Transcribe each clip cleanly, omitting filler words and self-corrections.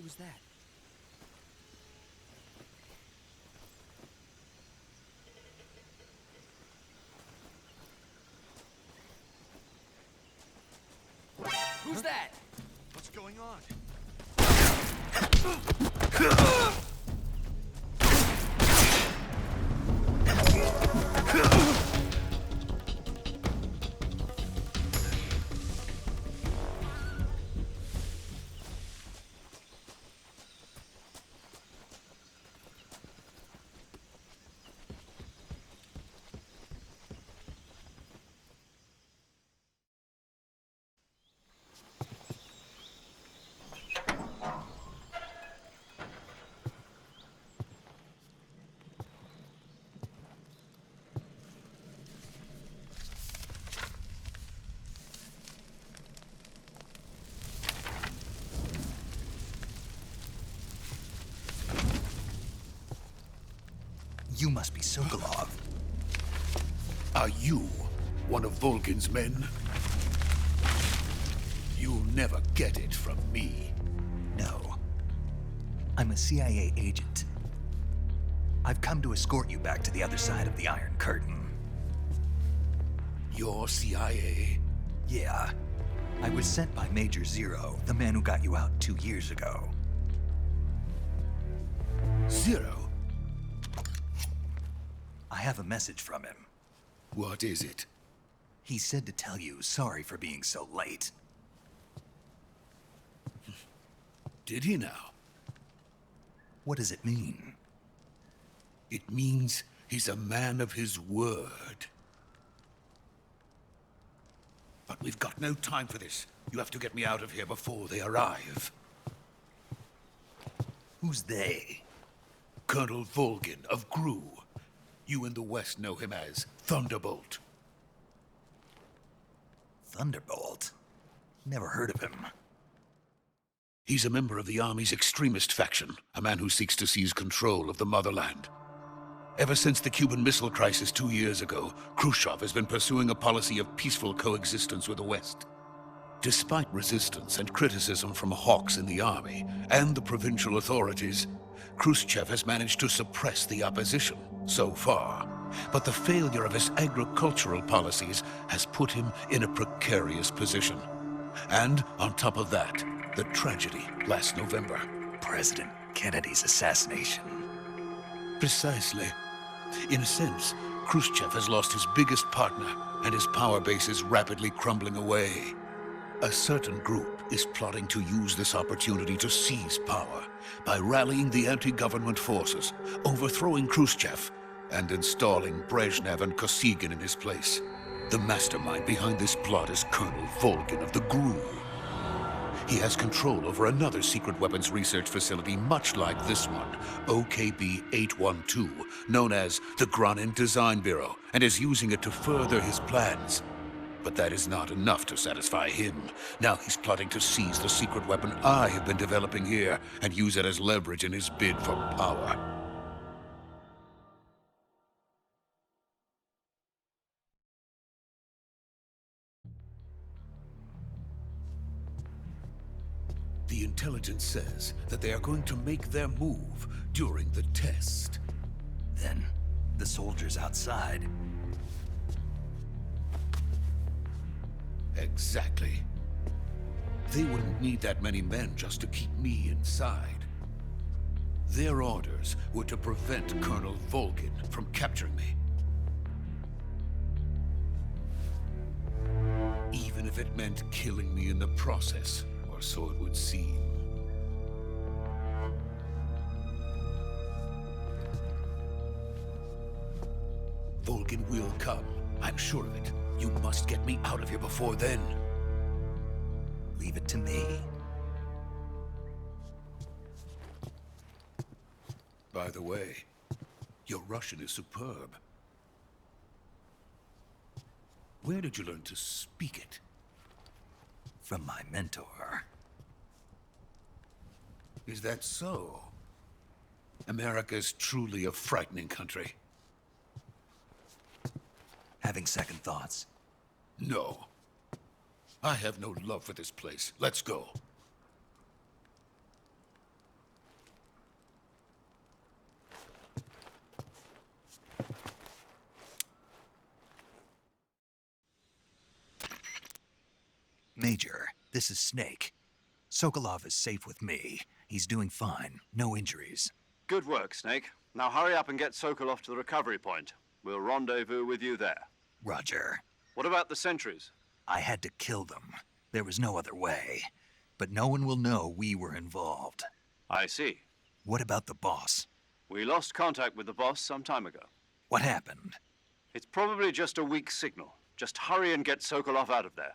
was that? Who's that? What's going on? You must be Sokolov. Are you one of Volgin's men? You'll never get it from me. No. I'm a CIA agent. I've come to escort you back to the other side of the Iron Curtain. You're CIA? Yeah. I was sent by Major Zero, the man who got you out 2 years ago. Zero? I have a message from him. What is it? He said to tell you sorry for being so late. Did he now? What does it mean? It means he's a man of his word. But we've got no time for this. You have to get me out of here before they arrive. Who's they? Colonel Volgin of GRU. You in the West know him as Thunderbolt. Thunderbolt? Never heard of him. He's a member of the Army's extremist faction, a man who seeks to seize control of the motherland. Ever since the Cuban Missile Crisis 2 years ago, Khrushchev has been pursuing a policy of peaceful coexistence with the West. Despite resistance and criticism from hawks in the army and the provincial authorities, Khrushchev has managed to suppress the opposition so far. But the failure of his agricultural policies has put him in a precarious position. And on top of that, the tragedy last November. President Kennedy's assassination. Precisely. In a sense, Khrushchev has lost his biggest partner, and his power base is rapidly crumbling away. A certain group is plotting to use this opportunity to seize power by rallying the anti-government forces, overthrowing Khrushchev, and installing Brezhnev and Kosygin in his place. The mastermind behind this plot is Colonel Volgin of the GRU. He has control over another secret weapons research facility much like this one, OKB-812, known as the Granin Design Bureau, and is using it to further his plans. But that is not enough to satisfy him. Now he's plotting to seize the secret weapon I have been developing here and use it as leverage in his bid for power. The intelligence says that they are going to make their move during the test. Then, the soldiers outside. Exactly. They wouldn't need that many men just to keep me inside. Their orders were to prevent Colonel Volgin from capturing me. Even if it meant killing me in the process, or so it would seem. Volgin will come. I'm sure of it. You must get me out of here before then. Leave it to me. By the way, your Russian is superb. Where did you learn to speak it? From my mentor. Is that so? America's truly a frightening country. Having second thoughts. No. I have no love for this place. Let's go. Major, this is Snake. Sokolov is safe with me. He's doing fine. No injuries. Good work, Snake. Now hurry up and get Sokolov to the recovery point. We'll rendezvous with you there. Roger. What about the sentries? I had to kill them. There was no other way. But no one will know we were involved. I see. What about the boss? We lost contact with the boss some time ago. What happened? It's probably just a weak signal. Just hurry and get Sokolov out of there.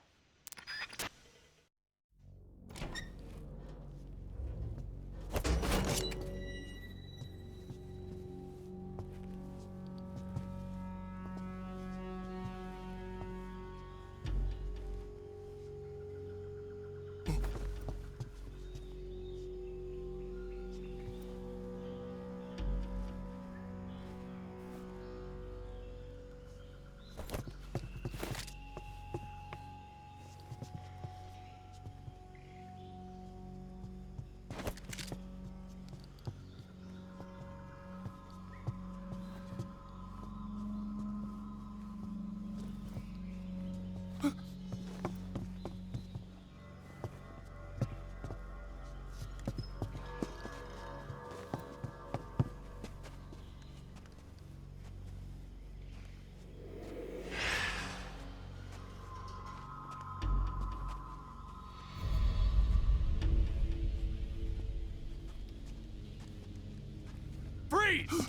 Freeze!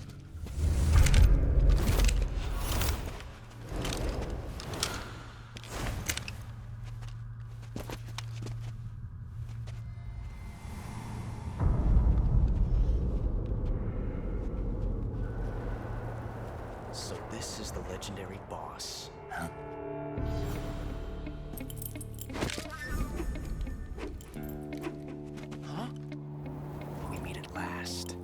So this is the legendary boss. Huh? Huh? We meet at last.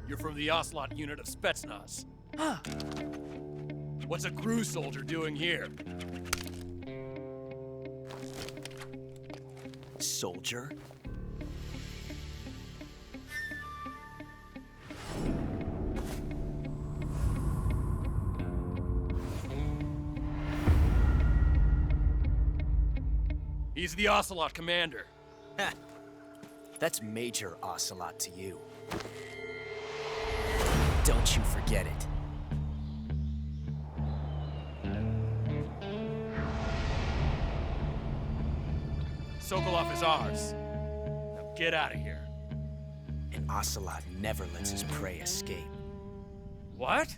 You're from the Ocelot unit of Spetsnaz. Huh. What's a crew soldier doing here? Soldier? He's the Ocelot commander. Ha! That's Major Ocelot to you. Don't you forget it. Sokolov is ours. Now get out of here. And Ocelot never lets his prey escape. What?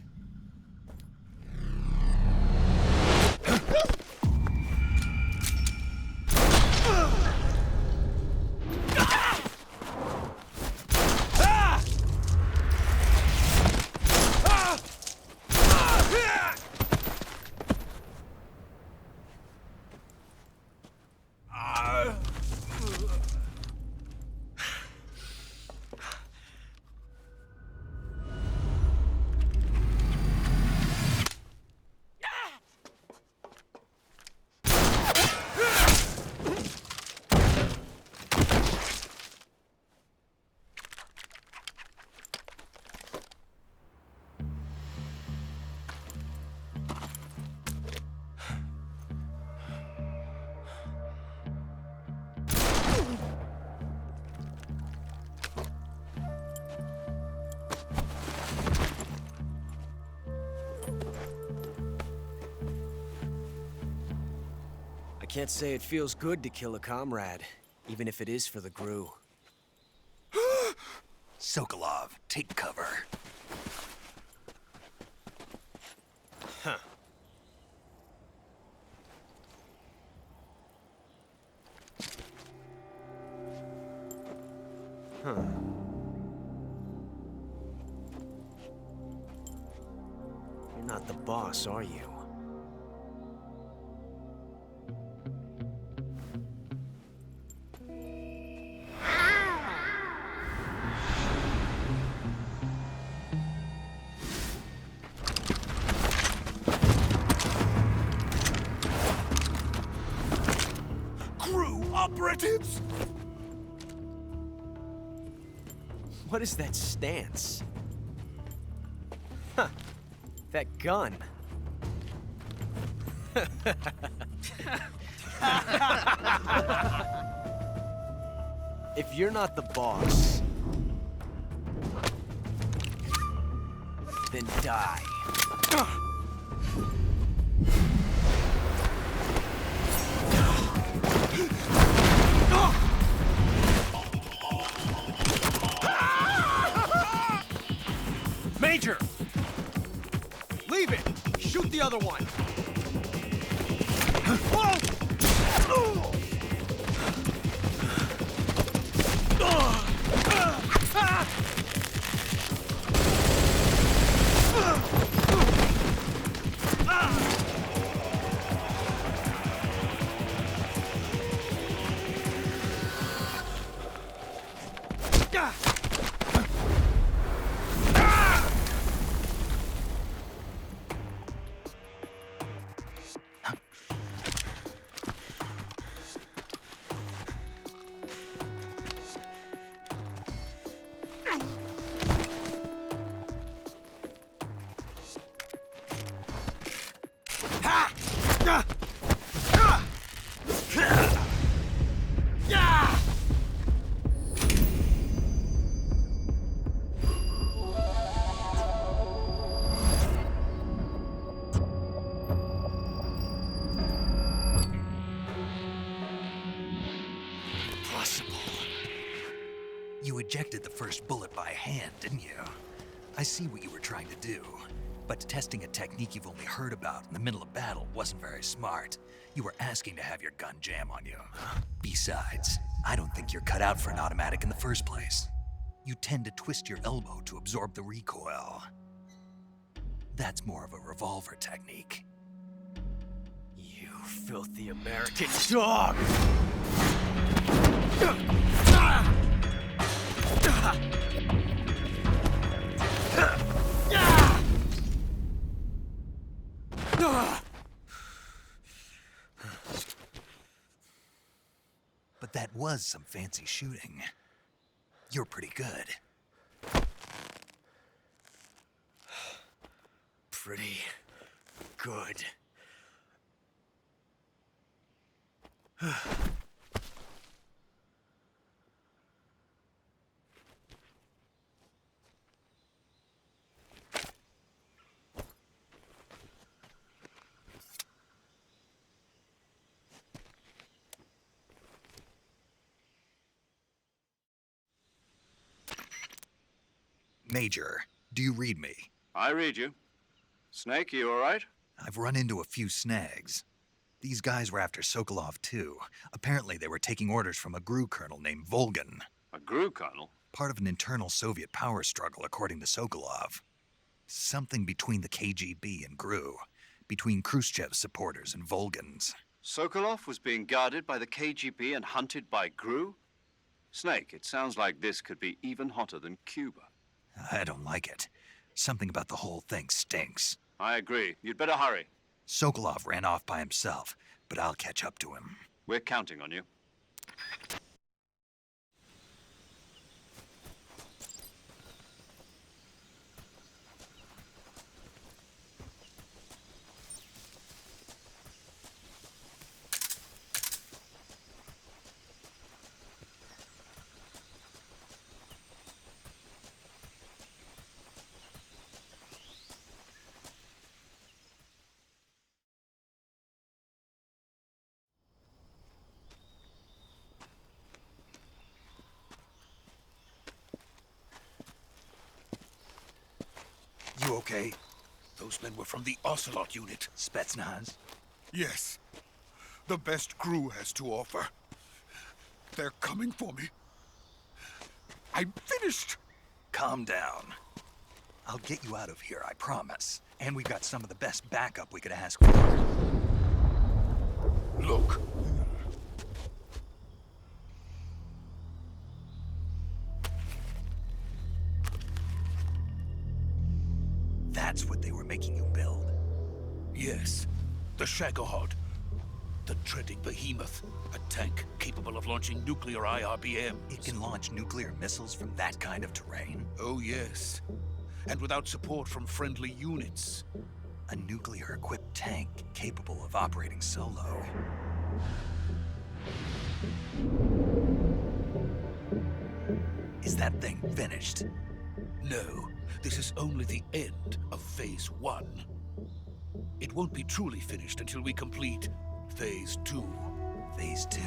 I can't say it feels good to kill a comrade, even if it is for the GRU. Sokolov, take cover. Huh. Huh. You're not the boss, are you? Operatives! What is that stance? Huh. That gun. If you're not the boss, then die. Major! Leave it! Shoot the other one! You ejected the first bullet by hand, didn't you? I see what you were trying to do. But testing a technique you've only heard about in the middle of battle wasn't very smart. You were asking to have your gun jam on you. Besides, I don't think you're cut out for an automatic in the first place. You tend to twist your elbow to absorb the recoil. That's more of a revolver technique. You filthy American dog! But that was some fancy shooting. You're pretty good. Pretty good. Major, do you read me? I read you. Snake, you all right? I've run into a few snags. These guys were after Sokolov too. Apparently they were taking orders from a GRU colonel named Volgan. A GRU colonel? Part of an internal Soviet power struggle, according to Sokolov. Something between the KGB and GRU. Between Khrushchev's supporters and Volgan's. Sokolov was being guarded by the KGB and hunted by GRU? Snake, it sounds like this could be even hotter than Cuba. I don't like it. Something about the whole thing stinks. I agree. You'd better hurry. Sokolov ran off by himself, but I'll catch up to him. We're counting on you. You okay? Those men were from the Ocelot unit. Spetsnaz? Yes. The best GRU has to offer. They're coming for me. I'm finished. Calm down. I'll get you out of here, I promise. And we've got some of the best backup we could ask for. Look. That's what they were making you build. Yes. The Shagohod. The treading behemoth. A tank capable of launching nuclear IRBMs. It can launch nuclear missiles from that kind of terrain? Oh, yes. and without support from friendly units. A nuclear-equipped tank capable of operating solo. Is that thing finished? No, this is only the end of Phase 1. It won't be truly finished until we complete Phase 2. Phase 2.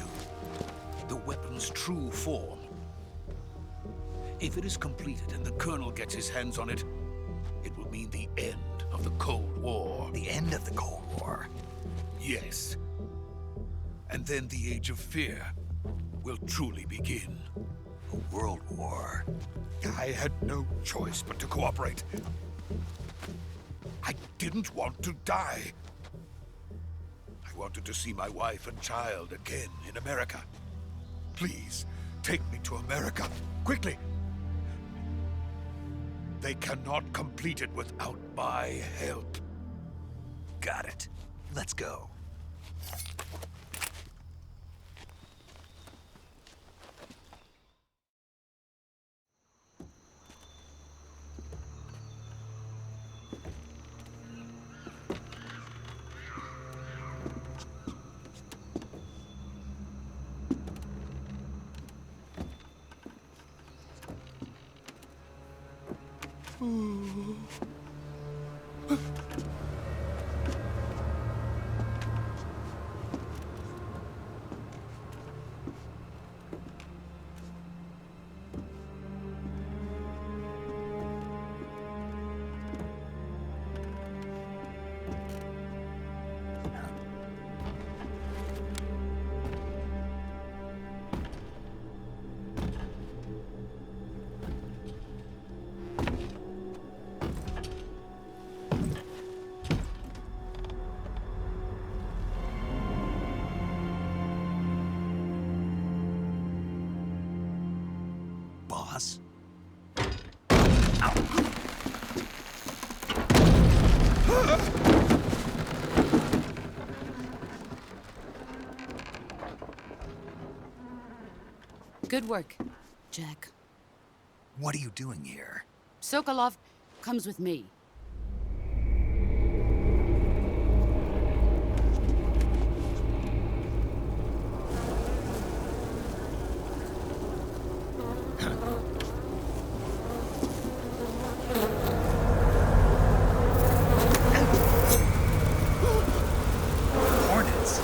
The weapon's true form. If it is completed and the Colonel gets his hands on it, it will mean the end of the Cold War. The end of the Cold War? Yes. And then the Age of Fear will truly begin. A world war. I had no choice but to cooperate. I didn't want to die. I wanted to see my wife and child again in America. Please, take me to America, quickly. They cannot complete it without my help. Got it. Let's go. Boss? Good work, Jack. What are you doing here? Sokolov comes with me. Hornets?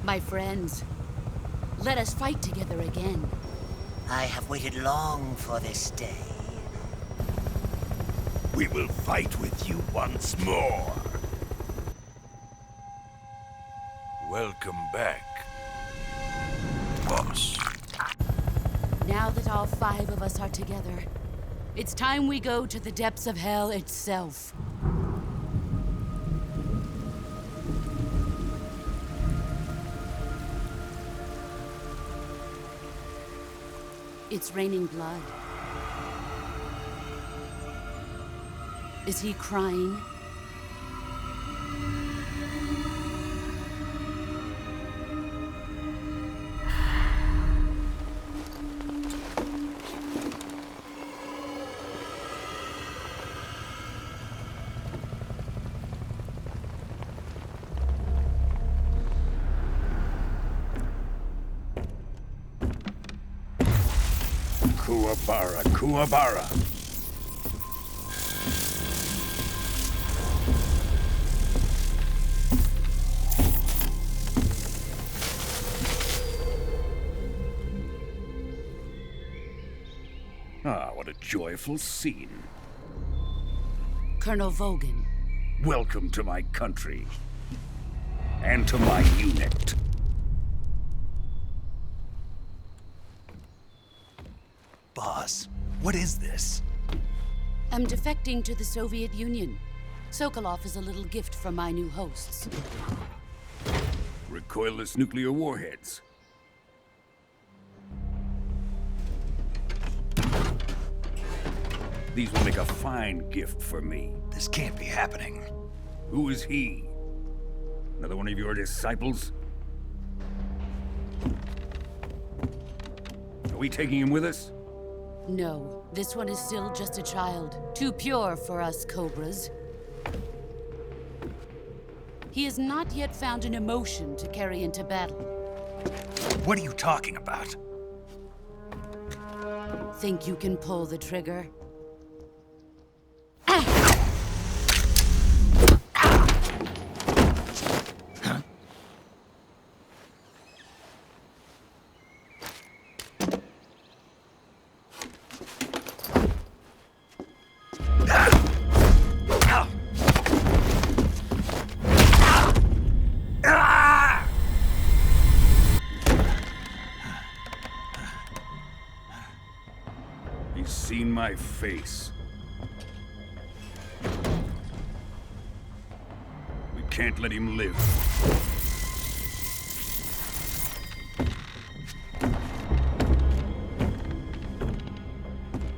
My friends, let us fight together again. I have waited long for this day. We will fight with you once more. Welcome back, boss. Now that all 5 of us are together, it's time we go to the depths of hell itself. It's raining blood. Is he crying? Kuwabara, Kuwabara. Ah, what a joyful scene. Colonel Vogan. Welcome to my country. and to my unit. Boss, what is this? I'm defecting to the Soviet Union. Sokolov is a little gift from my new hosts. Recoilless nuclear warheads. These will make a fine gift for me. This can't be happening. Who is he? Another one of your disciples? Are we taking him with us? No, this one is still just a child. Too pure for us Cobras. He has not yet found an emotion to carry into battle. What are you talking about? Think you can pull the trigger? He's seen my face. We can't let him live.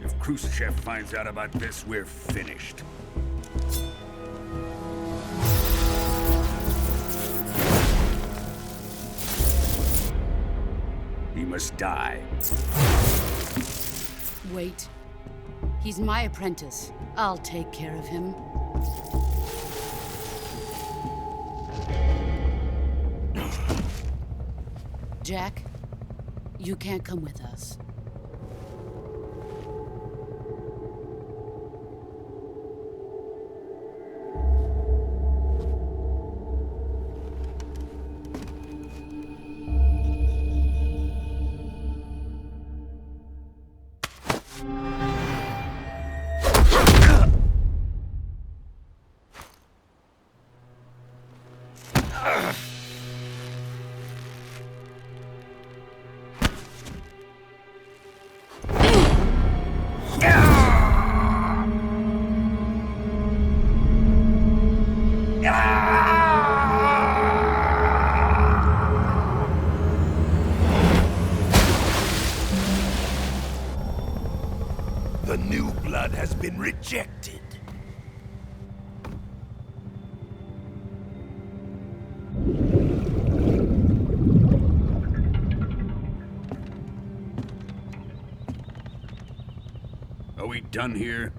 If Khrushchev finds out about this, we're finished. He must die. Wait. He's my apprentice. I'll take care of him. Jack, you can't come with us. The new blood has been rejected. Are we done here?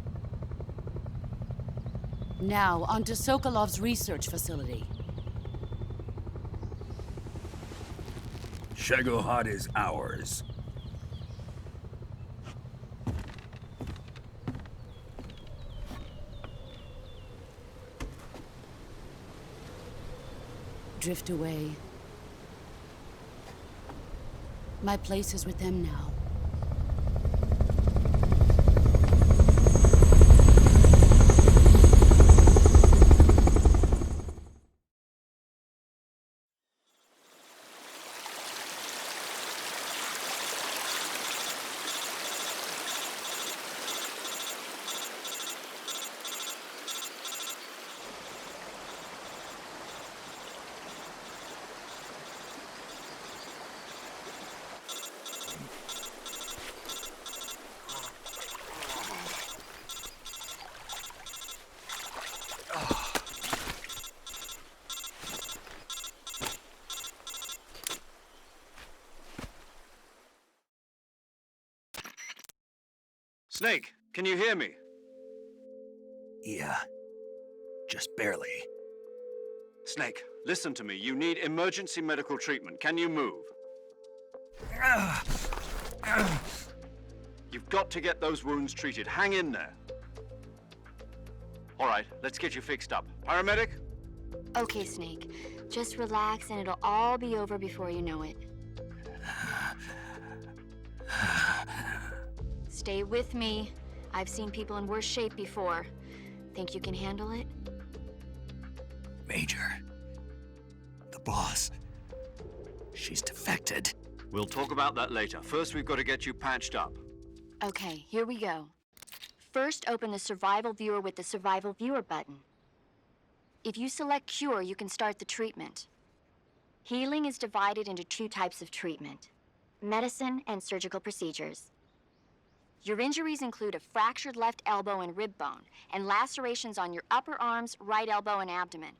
Now, onto Sokolov's research facility. Shagohod is ours. Drift away. My place is with them now. Snake, can you hear me? Yeah. Just barely. Snake, listen to me. You need emergency medical treatment. Can you move? You've got to get those wounds treated. Hang in there. All right, let's get you fixed up. Paramedic? Okay, Snake. Just relax and it'll all be over before you know it. Stay with me. I've seen people in worse shape before. Think you can handle it? Major, the Boss, she's defected. We'll talk about that later. First, we've got to get you patched up. Okay, here we go. First, open the Survival Viewer with the Survival Viewer button. If you select Cure, you can start the treatment. Healing is divided into two types of treatment: medicine and surgical procedures. Your injuries include a fractured left elbow and rib bone, and lacerations on your upper arms, right elbow, and abdomen.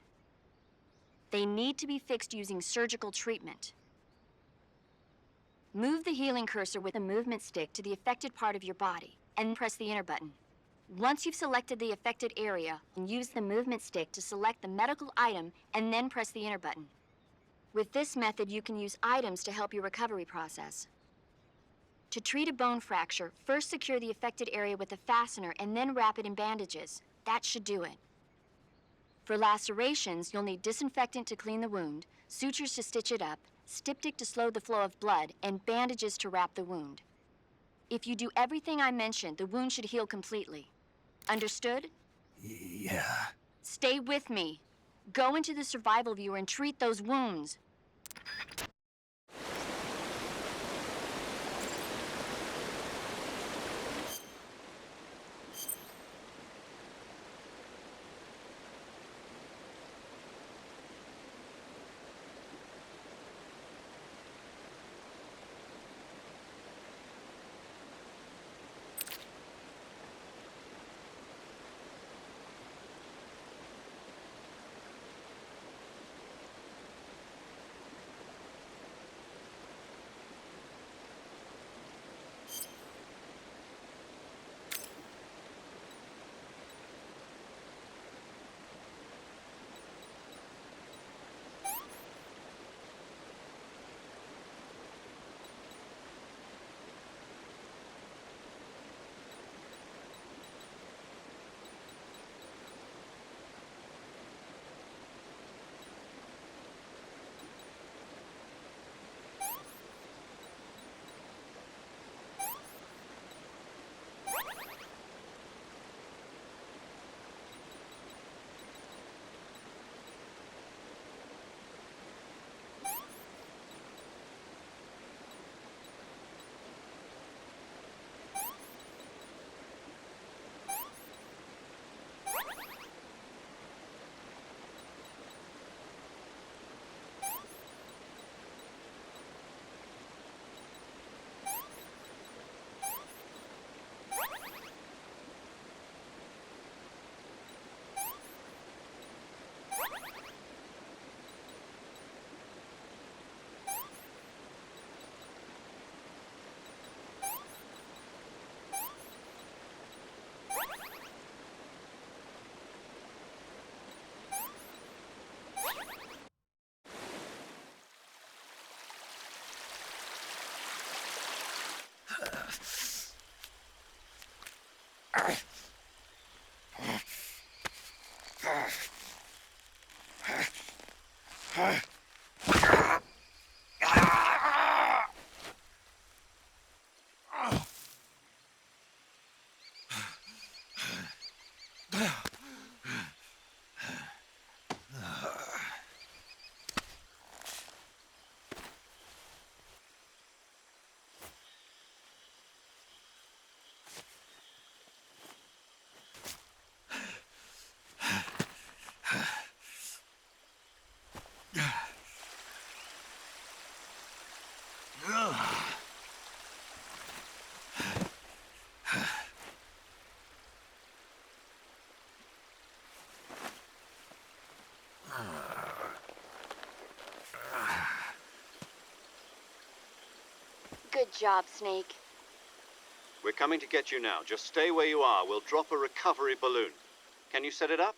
They need to be fixed using surgical treatment. Move the healing cursor with a movement stick to the affected part of your body, and press the enter button. Once you've selected the affected area, use the movement stick to select the medical item, and then press the enter button. With this method, you can use items to help your recovery process. To treat a bone fracture, first secure the affected area with a fastener and then wrap it in bandages. That should do it. For lacerations, you'll need disinfectant to clean the wound, sutures to stitch it up, styptic to slow the flow of blood, and bandages to wrap the wound. If you do everything I mentioned, the wound should heal completely. Understood? Yeah. Stay with me. Go into the Survival Viewer and treat those wounds. Good job, Snake. We're coming to get you now. Just stay where you are. We'll drop a recovery balloon. Can you set it up?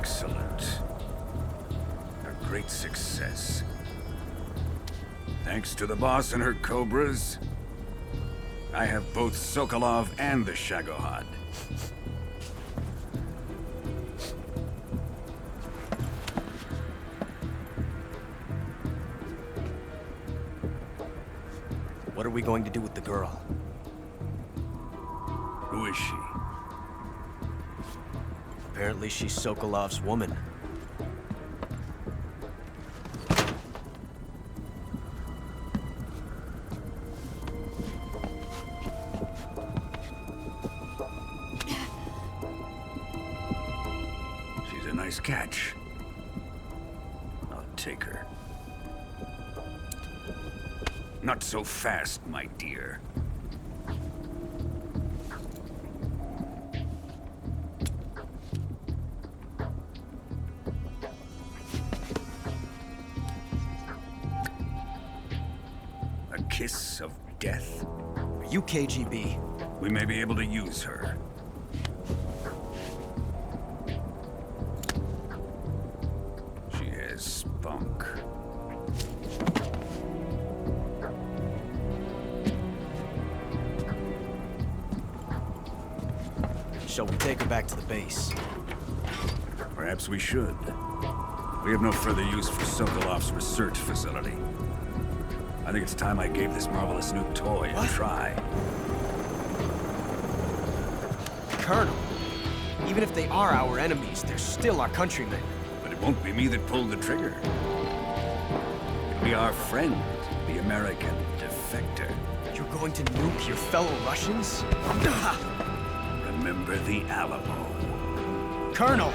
Excellent. A great success. Thanks to the boss and her cobras, I have both Sokolov and the Shagohod. What are we going to do with the girl? Who is she? Apparently she's Sokolov's woman. She's a nice catch. I'll take her. Not so fast, my dear. A kiss of death? Are you KGB? We may be able to use her. She has spunk. Shall we take her back to the base? Perhaps we should. We have no further use for Sokolov's research facility. I think it's time I gave this marvelous new toy a try. Colonel, even if they are our enemies, they're still our countrymen. But it won't be me that pulled the trigger. It'll be our friend, the American defector. You're going to nuke your fellow Russians? Remember the Alamo. Colonel!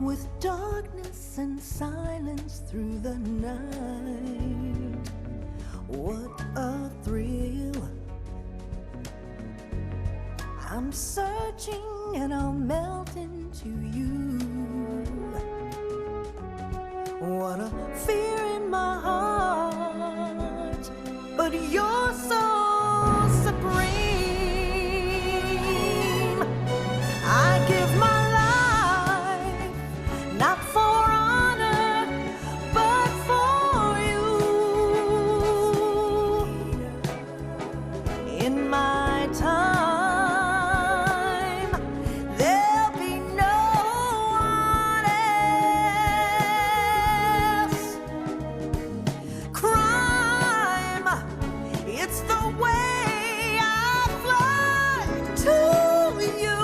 With darkness and silence through the night. What a thrill. I'm searching and I'll melt into you. What a fear in my heart, but you're so supreme. I give my not for honor, but for you. In my time, there'll be no one else. Crime, it's the way I fly to you.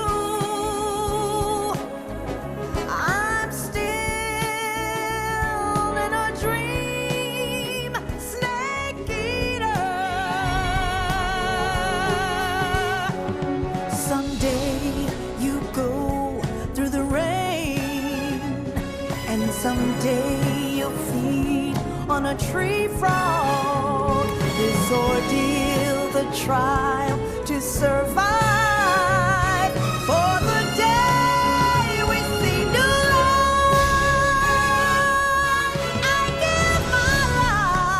Someday you'll feed on a tree frog. This ordeal, the trial to survive. For the day we see new life, I give my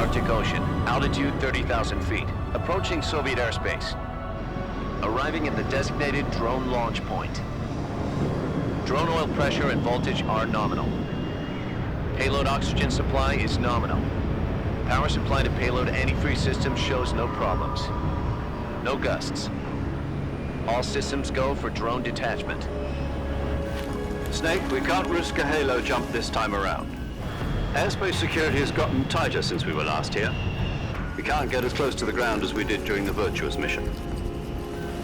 Arctic Ocean, altitude 30,000 feet, approaching Soviet airspace. Arriving at the designated drone launch point. Drone oil pressure and voltage are nominal. Payload oxygen supply is nominal. Power supply to payload antifreeze system shows no problems. No gusts. All systems go for drone detachment. Snake, we can't risk a halo jump this time around. Airspace security has gotten tighter since we were last here. We can't get as close to the ground as we did during the Virtuous mission.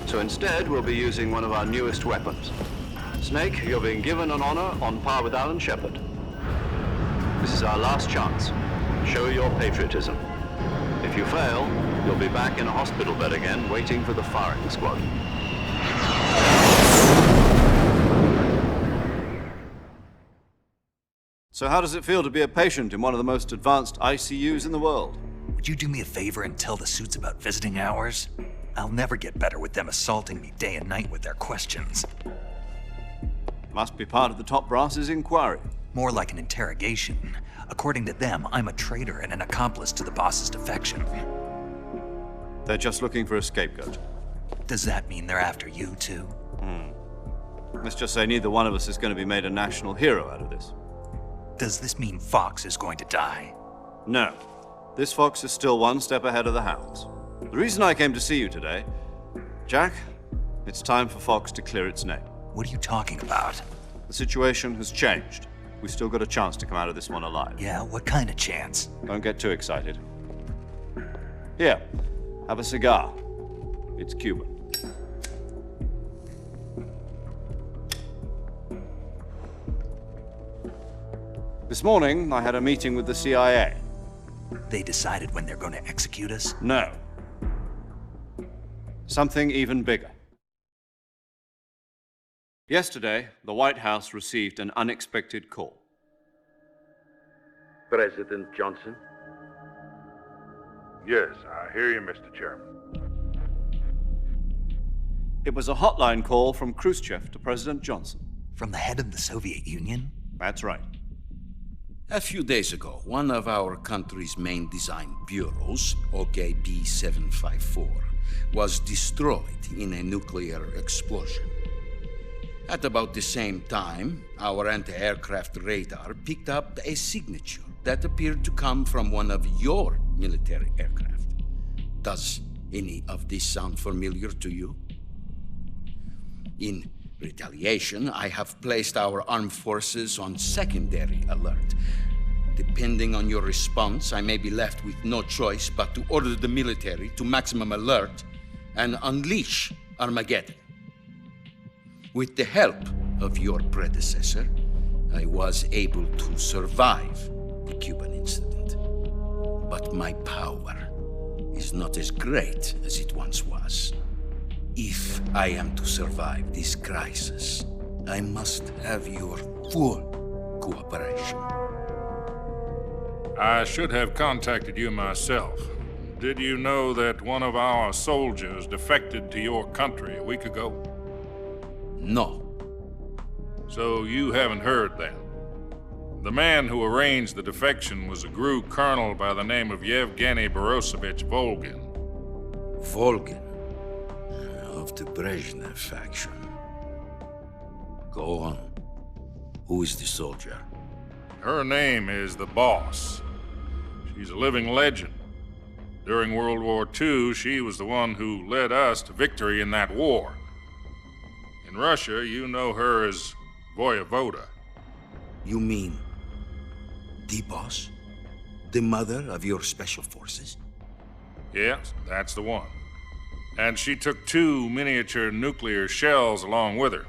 So instead, we'll be using one of our newest weapons. Snake, you're being given an honor on par with Alan Shepard. This is our last chance. Show your patriotism. If you fail, you'll be back in a hospital bed again, waiting for the firing squad. So how does it feel to be a patient in one of the most advanced ICUs in the world? Would you do me a favor and tell the suits about visiting hours? I'll never get better with them assaulting me day and night with their questions. Must be part of the top brass's inquiry. More like an interrogation. According to them, I'm a traitor and an accomplice to the boss's defection. They're just looking for a scapegoat. Does that mean they're after you, too? Let's just say neither one of us is going to be made a national hero out of this. Does this mean Fox is going to die? No. This fox is still one step ahead of the hounds. The reason I came to see you today, Jack, it's time for Fox to clear its name. What are you talking about? The situation has changed. We've still got a chance to come out of this one alive. Yeah, what kind of chance? Don't get too excited. Here, have a cigar. It's Cuban. This morning, I had a meeting with the CIA. They decided when they're going to execute us? No. Something even bigger. Yesterday, the White House received an unexpected call. President Johnson? Yes, I hear you, Mr. Chairman. It was a hotline call from Khrushchev to President Johnson. From the head of the Soviet Union? That's right. A few days ago, one of our country's main design bureaus, OKB 754, was destroyed in a nuclear explosion. At about the same time, our anti-aircraft radar picked up a signature that appeared to come from one of your military aircraft. Does any of this sound familiar to you? In retaliation, I have placed our armed forces on secondary alert. Depending on your response, I may be left with no choice but to order the military to maximum alert and unleash Armageddon. With the help of your predecessor, I was able to survive the Cuban incident. But my power is not as great as it once was. If I am to survive this crisis, I must have your full cooperation. I should have contacted you myself. Did you know that one of our soldiers defected to your country a week ago? No. So you haven't heard then. The man who arranged the defection was a GRU colonel by the name of Yevgeny Borosovich Volgin. Volgin? Of the Brezhnev faction. Go on. Who is the soldier? Her name is the Boss. She's a living legend. During World War II, she was the one who led us to victory in that war. In Russia, you know her as Voyevoda. You mean the Boss? The mother of your special forces? Yes, that's the one. And she took 2 miniature nuclear shells along with her.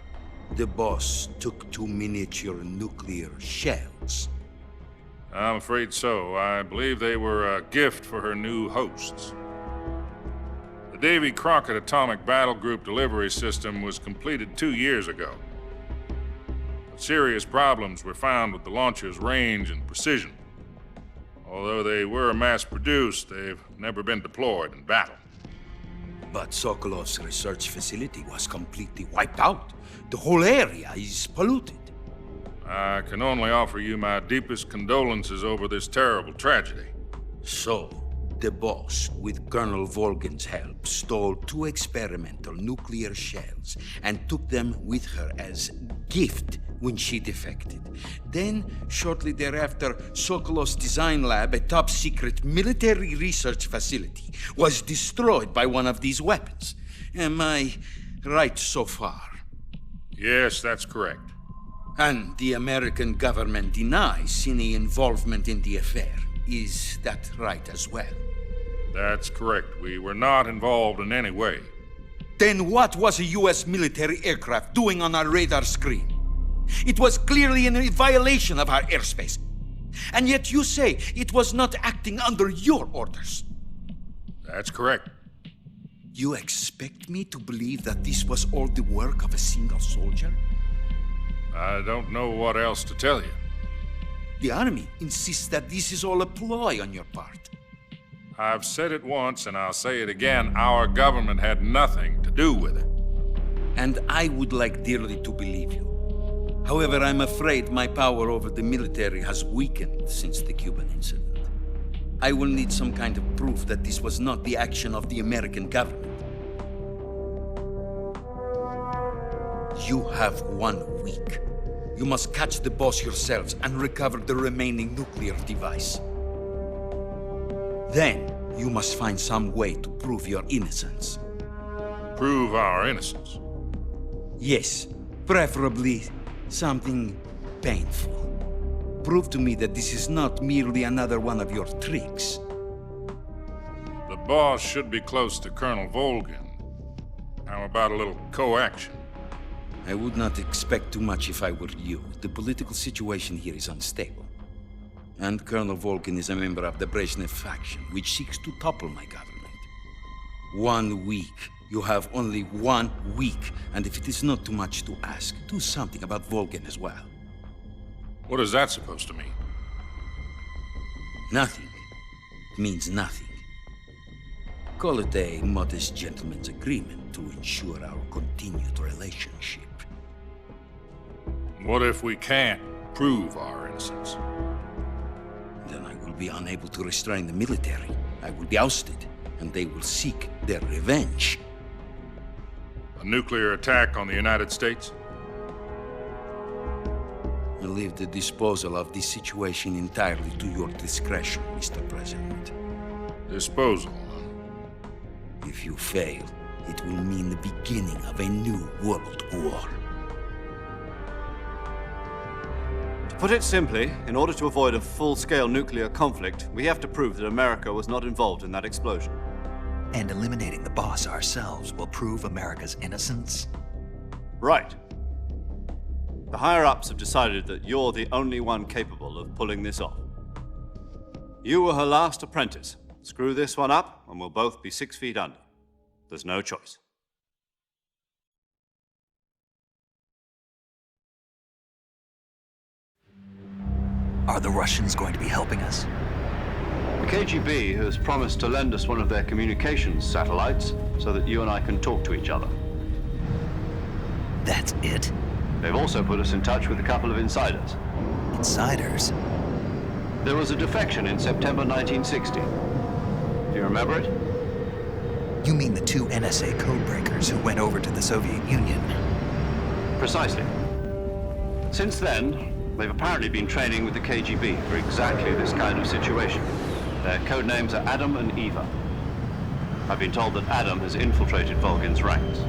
The Boss took 2 miniature nuclear shells? I'm afraid so. I believe they were a gift for her new hosts. The Davy Crockett Atomic Battle Group delivery system was completed 2 years ago. But serious problems were found with the launcher's range and precision. Although they were mass-produced, they've never been deployed in battle. But Sokolov's research facility was completely wiped out. The whole area is polluted. I can only offer you my deepest condolences over this terrible tragedy. So, the boss, with Colonel Volgin's help, stole 2 experimental nuclear shells and took them with her as gift when she defected. Then, shortly thereafter, Sokolov's design lab, a top-secret military research facility, was destroyed by one of these weapons. Am I right so far? Yes, that's correct. And the American government denies any involvement in the affair. Is that right as well? That's correct. We were not involved in any way. Then what was a U.S. military aircraft doing on our radar screen? It was clearly in violation of our airspace. And yet you say it was not acting under your orders. That's correct. You expect me to believe that this was all the work of a single soldier? I don't know what else to tell you. The Army insists that this is all a ploy on your part. I've said it once and I'll say it again. Our government had nothing to do with it. And I would like dearly to believe you. However, I'm afraid my power over the military has weakened since the Cuban incident. I will need some kind of proof that this was not the action of the American government. You have 1 week. You must catch the boss yourselves and recover the remaining nuclear device. Then, you must find some way to prove your innocence. Prove our innocence? Yes, preferably something painful. Prove to me that this is not merely another one of your tricks. The boss should be close to Colonel Volgin. How about a little co-action? I would not expect too much if I were you. The political situation here is unstable. And Colonel Volgin is a member of the Brezhnev faction, which seeks to topple my government. 1 week. You have only 1 week, and if it is not too much to ask, do something about Volgin as well. What is that supposed to mean? Nothing. It means nothing. Call it a modest gentleman's agreement to ensure our continued relationship. What if we can't prove our innocence? Then I will be unable to restrain the military. I will be ousted, and they will seek their revenge. A nuclear attack on the United States? I leave the disposal of this situation entirely to your discretion, Mr. President. Disposal? If you fail, it will mean the beginning of a new world war. To put it simply, in order to avoid a full-scale nuclear conflict, we have to prove that America was not involved in that explosion. And eliminating the boss ourselves will prove America's innocence? Right. The higher-ups have decided that you're the only one capable of pulling this off. You were her last apprentice. Screw this one up, and we'll both be 6 feet under. There's no choice. Are the Russians going to be helping us? The KGB has promised to lend us one of their communications satellites so that you and I can talk to each other. That's it? They've also put us in touch with a couple of insiders. Insiders? There was a defection in September 1960. Do you remember it? You mean the 2 NSA codebreakers who went over to the Soviet Union? Precisely. Since then, they've apparently been training with the KGB for exactly this kind of situation. Their code names are Adam and Eva. I've been told that Adam has infiltrated Volgin's ranks.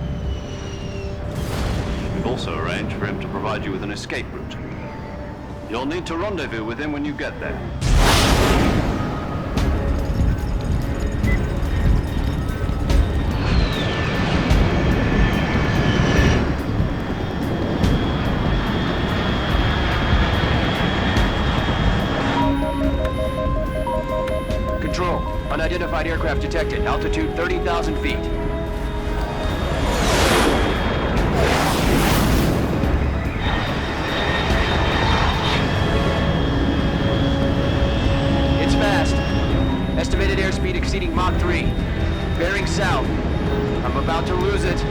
We've also arranged for him to provide you with an escape route. You'll need to rendezvous with him when you get there. Control, unidentified aircraft detected. Altitude 30,000 feet. It's fast. Estimated airspeed exceeding Mach 3. Bearing south. I'm about to lose it.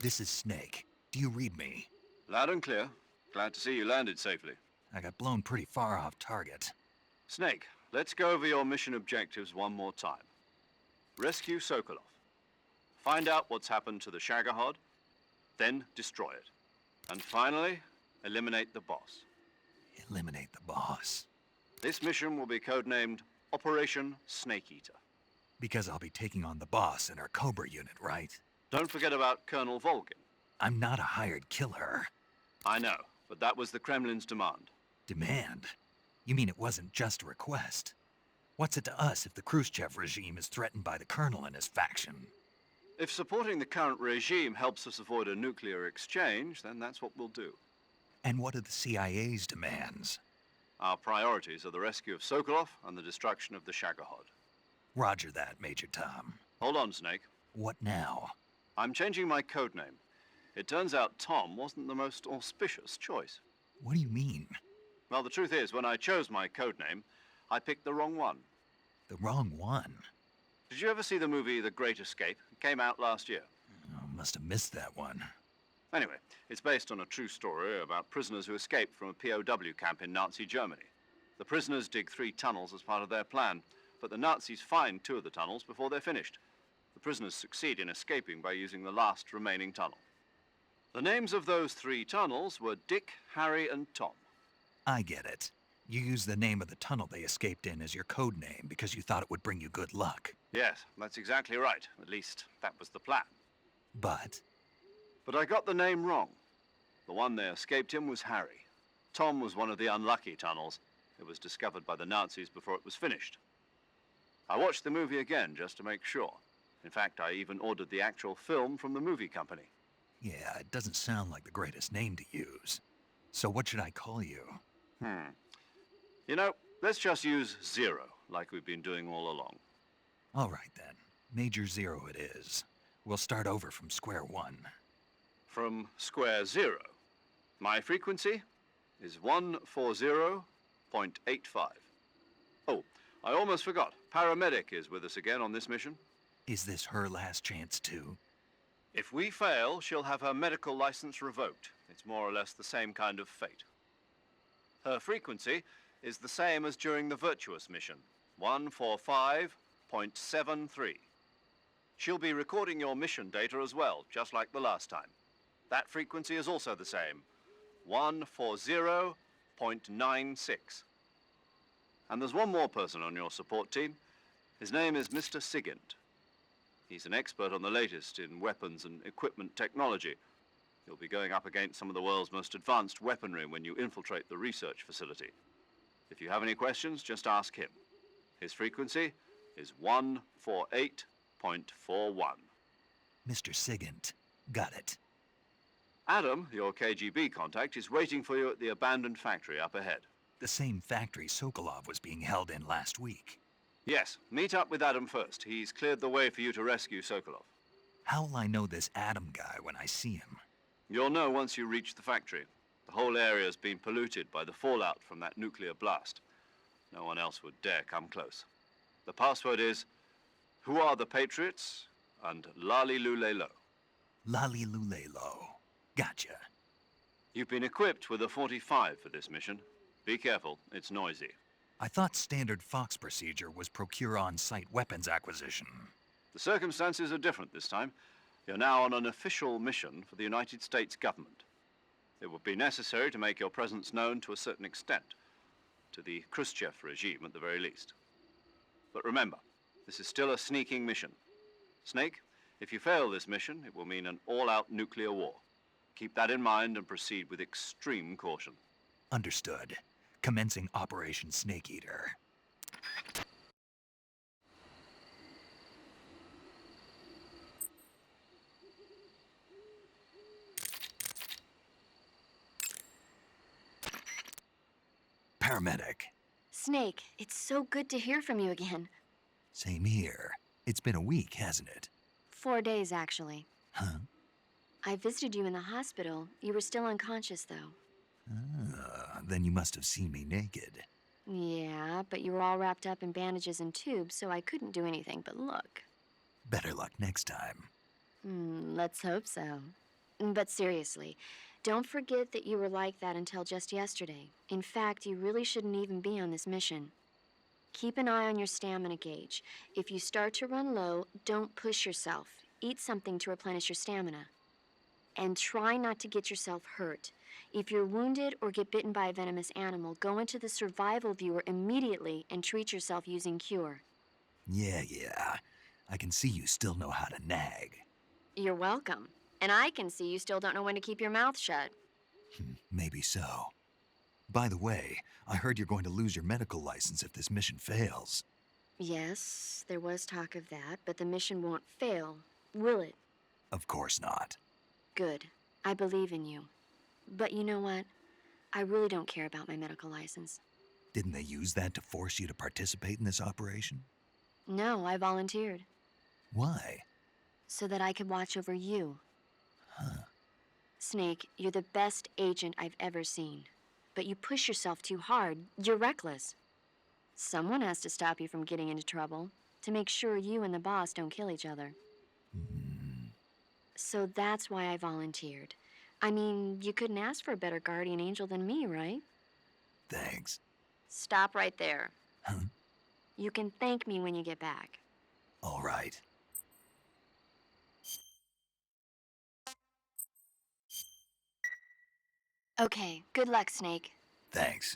This is Snake. Do you read me? Loud and clear. Glad to see you landed safely. I got blown pretty far off target. Snake, let's go over your mission objectives one more time. Rescue Sokolov. Find out what's happened to the Shagohod, then destroy it. And finally, eliminate the boss. Eliminate the boss. This mission will be codenamed Operation Snake Eater. Because I'll be taking on the boss in our Cobra unit, right? Don't forget about Colonel Volgin. I'm not a hired killer. I know, but that was the Kremlin's demand. Demand? You mean it wasn't just a request? What's it to us if the Khrushchev regime is threatened by the Colonel and his faction? If supporting the current regime helps us avoid a nuclear exchange, then that's what we'll do. And what are the CIA's demands? Our priorities are the rescue of Sokolov and the destruction of the Shagohod. Roger that, Major Tom. Hold on, Snake. What now? I'm changing my codename. It turns out Tom wasn't the most auspicious choice. What do you mean? Well, the truth is, when I chose my codename, I picked the wrong one. The wrong one? Did you ever see the movie The Great Escape? It came out last year. Oh, must have missed that one. Anyway, it's based on a true story about prisoners who escaped from a POW camp in Nazi Germany. The prisoners dig 3 tunnels as part of their plan, but the Nazis find 2 of the tunnels before they're finished. The prisoners succeed in escaping by using the last remaining tunnel. The names of those 3 tunnels were Dick, Harry, and Tom. I get it. You used the name of the tunnel they escaped in as your code name because you thought it would bring you good luck. Yes, that's exactly right. At least, that was the plan. But I got the name wrong. The one they escaped in was Harry. Tom was one of the unlucky tunnels. It was discovered by the Nazis before it was finished. I watched the movie again just to make sure. In fact, I even ordered the actual film from the movie company. yeah, it doesn't sound like the greatest name to use. So what should I call you? You know, let's just use Zero, like we've been doing all along. All right then. Major Zero it is. We'll start over from square one. From square 0. My frequency is 140.85. Oh, I almost forgot. Paramedic is with us again on this mission. Is this her last chance too? If we fail, she'll have her medical license revoked. It's more or less the same kind of fate. Her frequency is the same as during the Virtuous mission, 145.73. She'll be recording your mission data as well, just like the last time. That frequency is also the same, 140.96. And there's one more person on your support team. His name is Mr. Sigint. He's an expert on the latest in weapons and equipment technology. You'll be going up against some of the world's most advanced weaponry when you infiltrate the research facility. If you have any questions, just ask him. His frequency is 148.41. Mr. Sigint. Got it. Adam, your KGB contact, is waiting for you at the abandoned factory up ahead. The same factory Sokolov was being held in last week. Yes, meet up with Adam first. He's cleared the way for you to rescue Sokolov. How'll I know this Adam guy when I see him? You'll know once you reach the factory. The whole area's been polluted by the fallout from that nuclear blast. No one else would dare come close. The password is, "Who are the Patriots?" and Lali Lulelo. Lali Lulelo. Gotcha. You've been equipped with a 45 for this mission. Be careful, it's noisy. I thought standard Fox procedure was procure on-site weapons acquisition. The circumstances are different this time. You're now on an official mission for the United States government. It would be necessary to make your presence known to a certain extent, to the Khrushchev regime at the very least. But remember, this is still a sneaking mission. Snake, if you fail this mission, it will mean an all-out nuclear war. Keep that in mind and proceed with extreme caution. Understood. Commencing Operation Snake Eater. Paramedic. Snake, it's so good to hear from you again. Same here. It's been a week, hasn't it? 4 days, actually. Huh? I visited you in the hospital. You were still unconscious, though. Then you must have seen me naked. Yeah, but you were all wrapped up in bandages and tubes, so I couldn't do anything but look. Better luck next time. Let's hope so. But seriously, don't forget that you were like that until just yesterday. In fact, you really shouldn't even be on this mission. Keep an eye on your stamina gauge. If you start to run low, don't push yourself. Eat something to replenish your stamina. And try not to get yourself hurt. If you're wounded or get bitten by a venomous animal, go into the survival viewer immediately and treat yourself using Cure. Yeah. I can see you still know how to nag. You're welcome. And I can see you still don't know when to keep your mouth shut. Maybe so. By the way, I heard you're going to lose your medical license if this mission fails. Yes, there was talk of that, but the mission won't fail, will it? Of course not. Good. I believe in you. But you know what? I really don't care about my medical license. Didn't they use that to force you to participate in this operation? No, I volunteered. Why? So that I could watch over you. Huh. Snake, you're the best agent I've ever seen. But you push yourself too hard. You're reckless. Someone has to stop you from getting into trouble, to make sure you and the boss don't kill each other. So that's why I volunteered. I mean, you couldn't ask for a better guardian angel than me, right? Thanks. Stop right there. Huh? You can thank me when you get back. All right. Okay, good luck, Snake. Thanks.